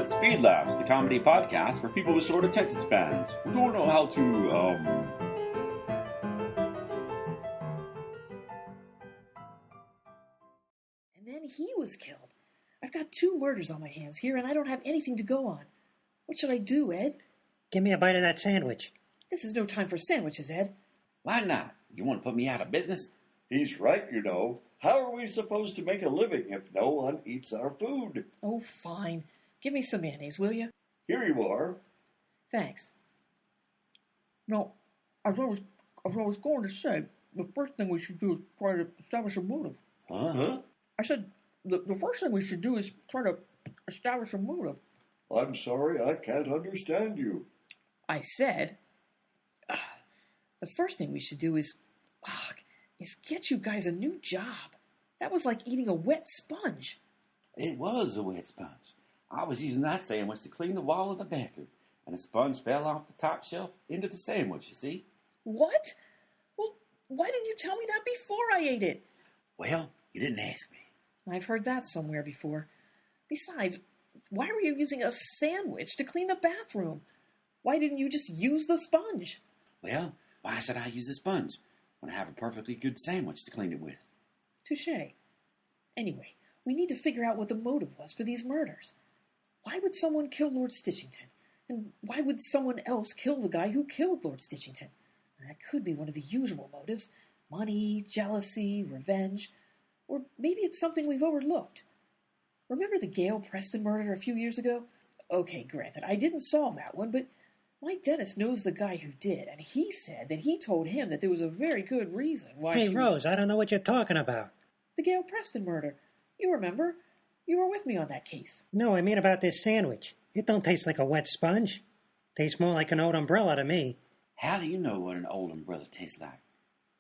SpeedLaughs, the comedy podcast for people with short attention spans who don't know how to, And then he was killed. I've got 2 murders on my hands here, and I don't have anything to go on. What should I do, Ed? Give me a bite of that sandwich. This is no time for sandwiches, Ed. Why not? You want to put me out of business? He's right, you know. How are we supposed to make a living if no one eats our food? Oh, fine. Give me some mayonnaise, will you? Here you are. Thanks. No, as I was going to say, the first thing we should do is try to establish a motive. Huh? I said, the first thing we should do is try to establish a motive. I'm sorry, I can't understand you. I said, the first thing we should do is get you guys a new job. That was like eating a wet sponge. It was a wet sponge. I was using that sandwich to clean the wall of the bathroom, and the sponge fell off the top shelf into the sandwich, you see? What? Well, why didn't you tell me that before I ate it? Well, you didn't ask me. I've heard that somewhere before. Besides, why were you using a sandwich to clean the bathroom? Why didn't you just use the sponge? Well, why should I use a sponge when I have a perfectly good sandwich to clean it with? Touché. Anyway, we need to figure out what the motive was for these murders. Why would someone kill Lord Stitchington? And why would someone else kill the guy who killed Lord Stitchington? That could be one of the usual motives. Money, jealousy, revenge. Or maybe it's something we've overlooked. Remember the Gail Preston murder a few years ago? Okay, granted, I didn't solve that one, but my dentist knows the guy who did, and he said that he told him that there was a very good reason why Hey, Rose, I don't know what you're talking about. The Gail Preston murder. You remember? You were with me on that case. No, I mean about this sandwich. It don't taste like a wet sponge. Tastes more like an old umbrella to me. How do you know what an old umbrella tastes like?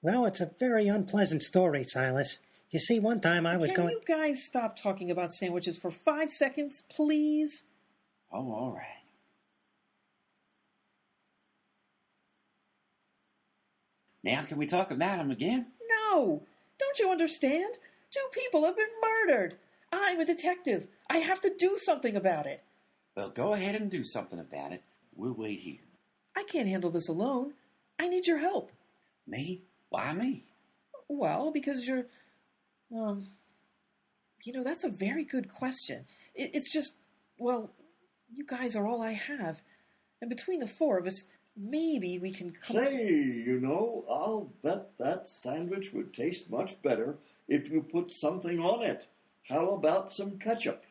Well, it's a very unpleasant story, Silas. You see, one time I was Can you guys stop talking about sandwiches for 5 seconds, please? Oh, all right. Now can we talk about him again? No! Don't you understand? 2 people have been murdered. I'm a detective. I have to do something about it. Well, go ahead and do something about it. We'll wait here. I can't handle this alone. I need your help. Me? Why me? Well, because you're... that's a very good question. It's just, well, you guys are all I have. And between the 4 of us, maybe we can come... Say, I'll bet that sandwich would taste much better if you put something on it. How about some ketchup?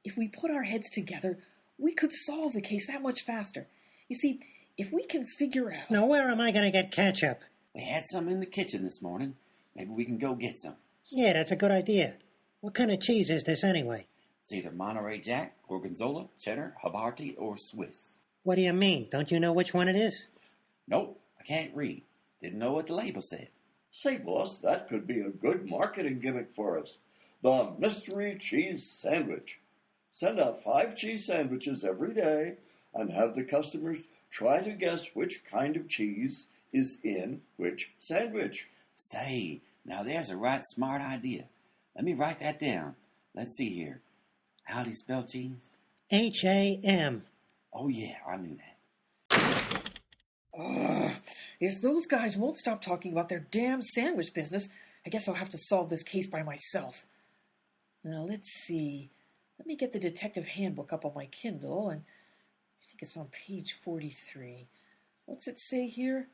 If we put our heads together, we could solve the case that much faster. You see, if we can figure out... Now, where am I going to get ketchup? We had some in the kitchen this morning. Maybe we can go get some. Yeah, that's a good idea. What kind of cheese is this anyway? It's either Monterey Jack, Gorgonzola, Cheddar, Havarti, or Swiss. What do you mean? Don't you know which one it is? Nope, I can't read. Didn't know what the label said. Say, boss, that could be a good marketing gimmick for us. The Mystery Cheese Sandwich. Send out 5 cheese sandwiches every day and have the customers try to guess which kind of cheese is in which sandwich. Say, now there's a right smart idea. Let me write that down. Let's see here. How do you spell cheese? H-A-M. Oh yeah, I knew that. If those guys won't stop talking about their damn sandwich business, I guess I'll have to solve this case by myself. Now, let's see. Let me get the detective handbook up on my Kindle, and I think it's on page 43. What's it say here?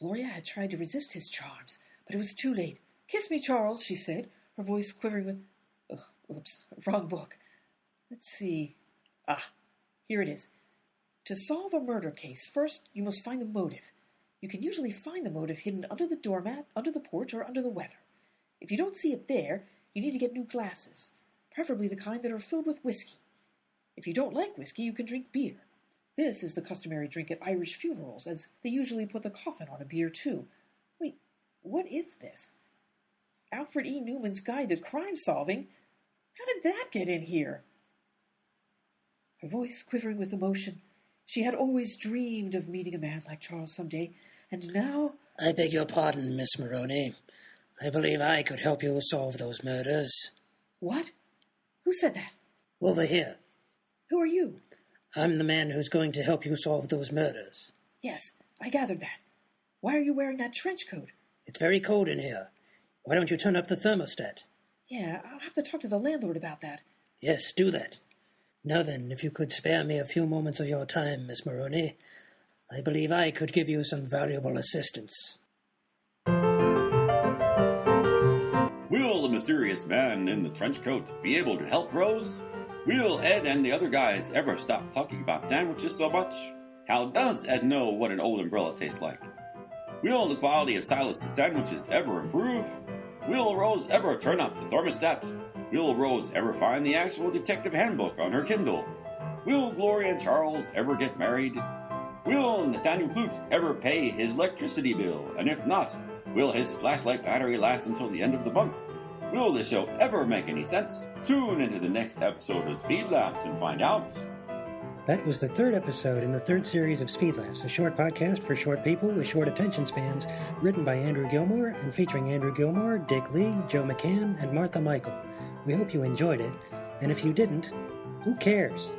Gloria had tried to resist his charms, but it was too late. "Kiss me, Charles," she said, her voice quivering with... oops, wrong book. Let's see. Here it is. To solve a murder case, first you must find the motive. You can usually find the motive hidden under the doormat, under the porch, or under the weather. If you don't see it there, you need to get new glasses, preferably the kind that are filled with whiskey. If you don't like whiskey, you can drink beer. This is the customary drink at Irish funerals, as they usually put the coffin on a beer, too. Wait, what is this? Alfred E. Newman's Guide to Crime Solving? How did that get in here? Her voice quivering with emotion. She had always dreamed of meeting a man like Charles someday, and now... I beg your pardon, Miss Maroney. I believe I could help you solve those murders. What? Who said that? Over here. Who are you? I'm the man who's going to help you solve those murders. Yes, I gathered that. Why are you wearing that trench coat? It's very cold in here. Why don't you turn up the thermostat? Yeah, I'll have to talk to the landlord about that. Yes, do that. Now then, if you could spare me a few moments of your time, Miss Maroney, I believe I could give you some valuable assistance. Will the mysterious man in the trench coat be able to help Rose? Will Ed and the other guys ever stop talking about sandwiches so much? How does Ed know what an old umbrella tastes like? Will the quality of Silas's sandwiches ever improve? Will Rose ever turn up the thermostat? Will Rose ever find the actual detective handbook on her Kindle? Will Gloria and Charles ever get married? Will Nathaniel Clute ever pay his electricity bill? And if not, will his flashlight battery last until the end of the month? Will this show ever make any sense? Tune into the next episode of SpeedLaughs and find out. That was the third episode in the third series of SpeedLaughs, a short podcast for short people with short attention spans, written by Andrew Gilmore and featuring Andrew Gilmore, Dick Lee, Joe McCann, and Martha Michael. We hope you enjoyed it, and if you didn't, who cares?